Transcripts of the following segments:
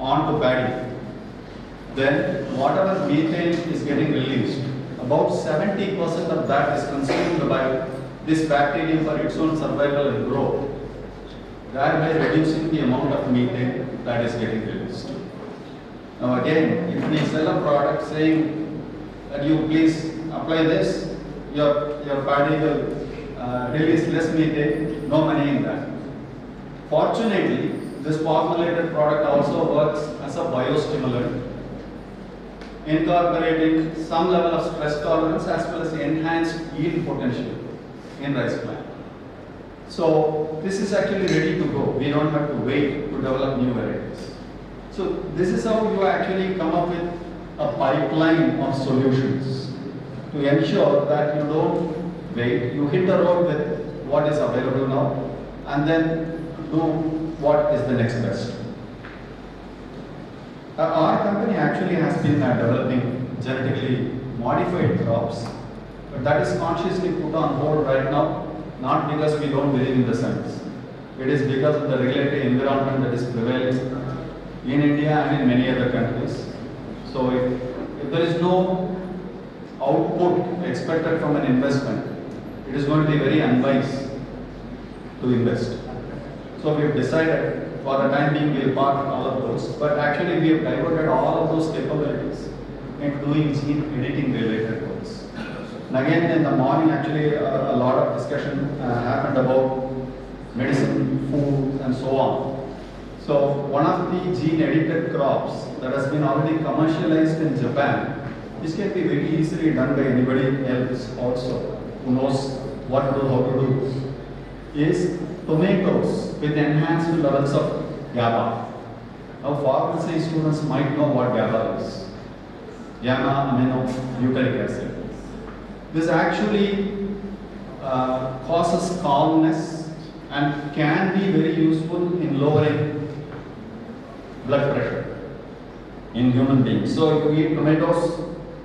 onto paddy, then whatever methane is getting released, about 70% of that is consumed by this bacterium for its own survival and growth, thereby reducing the amount of methane that is getting released. Now again, if we sell a product saying that you please apply this, your paddy will release less methane, no money in that. Fortunately, this formulated product also works as a biostimulant, incorporating some level of stress tolerance as well as enhanced yield potential in rice plant. So this is actually ready to go. We don't have to wait to develop new varieties. So this is how you actually come up with a pipeline of solutions to ensure that you don't wait, you hit the road with what is available now and then do what is the next best. Our company actually has been developing genetically modified crops, but that is consciously put on hold right now, not because we don't believe in the science. It is because of the regulatory environment that is prevailing in India and in many other countries. So if there is no output expected from an investment, it is going to be very unwise to invest. So we have decided for the time being we will park all of those, but actually we have diverted all of those capabilities into doing gene editing related works. And again in the morning actually a lot of discussion happened about medicine, food and so on. So one of the gene edited crops that has been already commercialized in Japan, this can be very easily done by anybody else also who knows what to do, how to do, is tomatoes with enhanced levels of GABA. Now pharmacy students might know what GABA is. Gamma aminobutyric acid. This actually causes calmness and can be very useful in lowering blood pressure in human beings. So if you eat tomatoes,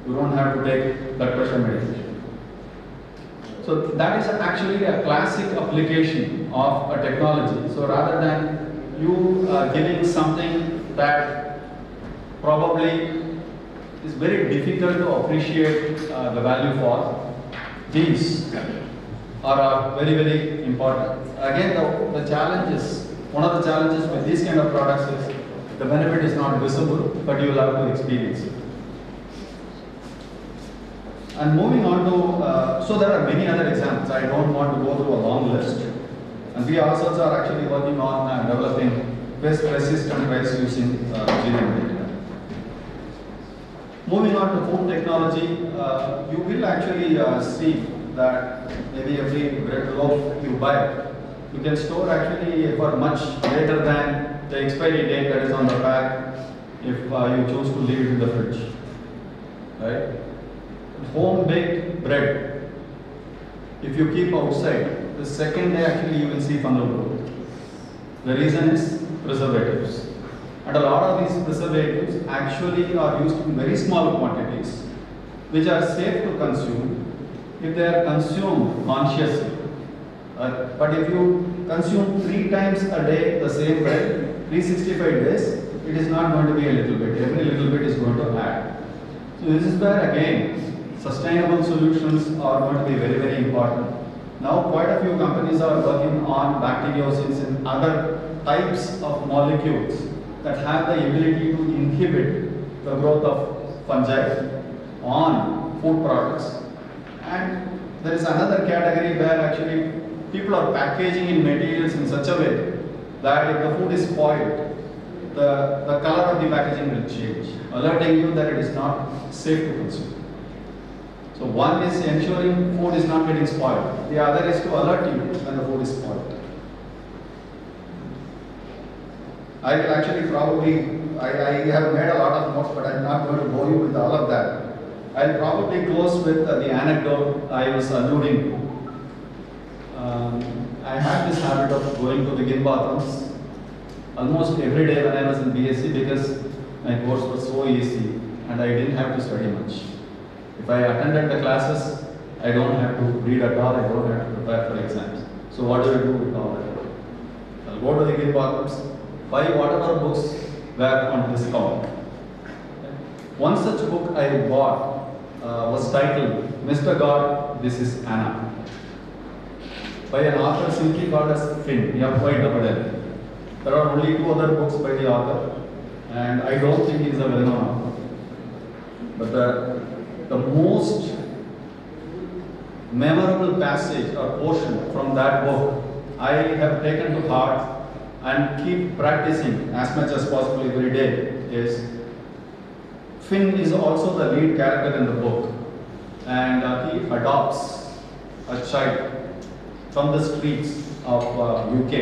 you don't have to take blood pressure medication. So that is actually a classic application of a technology. So rather than you giving something that probably is very difficult to appreciate the value for, these are very, very important. Again, the challenges, one of the challenges with these kind of products is the benefit is not visible, but you will have to experience it. And moving on to, so there are many other examples. I don't want to go through a long list. And we ourselves are actually working on developing pest-resistant rice using gene editing. Moving on to food technology, you will actually see that maybe every bread loaf you buy, you can store actually for much later than the expiry date that is on the pack if you choose to leave it in the fridge. Right? Home baked bread, if you keep outside, the second day actually you will see fungal growth. The reason is preservatives. And a lot of these preservatives actually are used in very small quantities, which are safe to consume if they are consumed consciously. But if you consume 3 times a day the same bread, 365 days, it is not going to be a little bit. Every little bit is going to add. So this is where again, sustainable solutions are going to be very, very important. Now quite a few companies are working on bacteriocins and other types of molecules that have the ability to inhibit the growth of fungi on food products. And there is another category where actually people are packaging in materials in such a way that if the food is spoiled, the color of the packaging will change, alerting you that it is not safe to consume. So one is ensuring food is not getting spoiled. The other is to alert you when the food is spoiled. I will actually I have made a lot of notes, but I am not going to bore you with all of that. I will probably close with the anecdote I was alluding to. I had this habit of going to begin bathrooms almost every day when I was in BSc because my course was so easy and I didn't have to study much. If I attended the classes, I don't have to read at all, I don't have to prepare for exams. So what do I do with all that? I'll go to the begin bathrooms, buy whatever books were on discount. One such book I bought was titled Mr. God, This is Anna, by an author simply called as Finn, F-Y-N-N. There are only 2 other books by the author, and I don't think he is a well-known author. But the most memorable passage or portion from that book I have taken to heart and keep practicing as much as possible every day is Finn is also the lead character in the book, and he adopts a child from the streets of UK,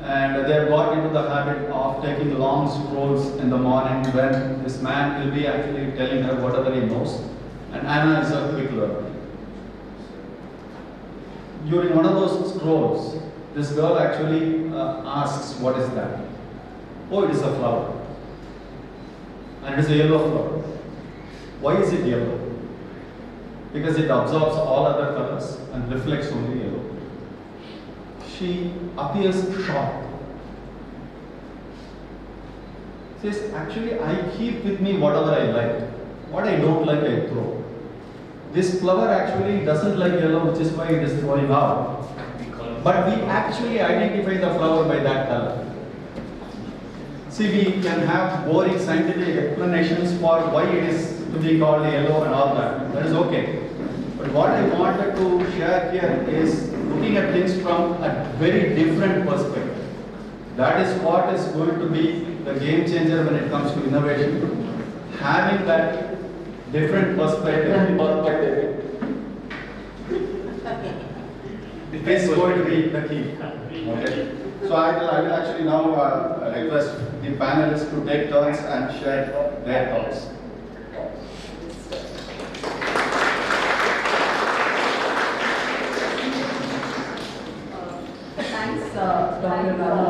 and they have got into the habit of taking long strolls in the morning when this man will be actually telling her whatever he knows, and Anna is a quick learner. During one of those strolls, this girl actually asks, "What is that?" "Oh, it is a flower. And it is a yellow flower." "Why is it yellow?" "Because it absorbs all other colors and reflects only yellow." She appears shocked. Says, "Actually, I keep with me whatever I like. What I don't like, I throw. This flower actually doesn't like yellow, which is why it is throwing out. But we actually identify the flower by that color." See, we can have boring scientific explanations for why it is to be called yellow and all that. That is okay. But what I wanted to share here is looking at things from a very different perspective. That is what is going to be the game changer when it comes to innovation. Having that different perspective is going to be the key. Okay. So I will actually now request the panelists to take turns and share their thoughts. Thanks, Dr. Rama.